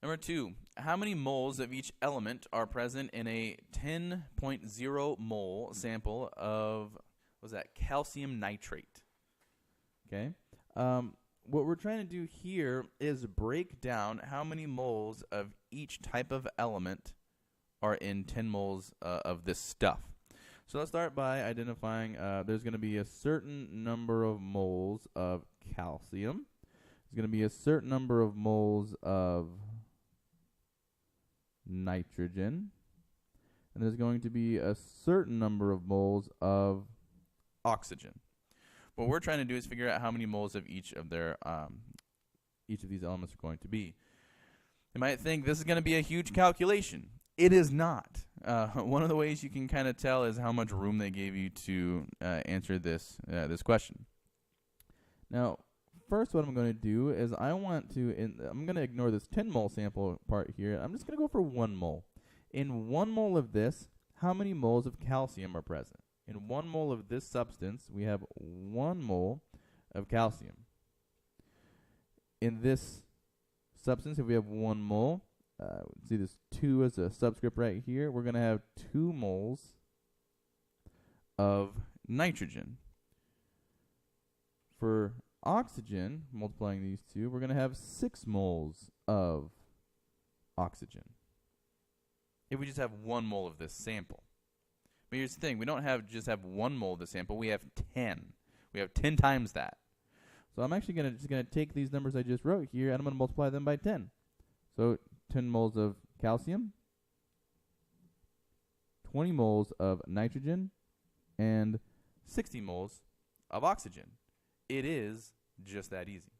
Number 2, how many moles of each element are present in a 10.0 mole sample of, what was that, calcium nitrate? Okay. What we're trying to do here is break down how many moles of each type of element are in 10 moles of this stuff. So let's start by identifying there's going to be a certain number of moles of calcium. There's going to be a certain number of moles of nitrogen. And there's going to be a certain number of moles of oxygen. What we're trying to do is figure out how many moles of each of these elements are going to be. You might think this is going to be a huge calculation. It is not. One of the ways you can kind of tell is how much room they gave you to answer this question. Now, first what I'm going to do is I'm going to ignore this 10 mole sample part here. I'm just going to go for 1 mole. In 1 mole of this, how many moles of calcium are present? In 1 mole of this substance, we have 1 mole of calcium. In this substance, if we have 1 mole, see this 2 as a subscript right here, we're going to have 2 moles of nitrogen. For oxygen, multiplying these 2, we're going to have 6 moles of oxygen. If we just have 1 mole of this sample. But here's the thing, we don't just have 1 mole of the sample, we have 10. We have 10 times that. So I'm actually just going to take these numbers I just wrote here and I'm going to multiply them by 10. So 10 moles of calcium, 20 moles of nitrogen, and 60 moles of oxygen. It is just that easy.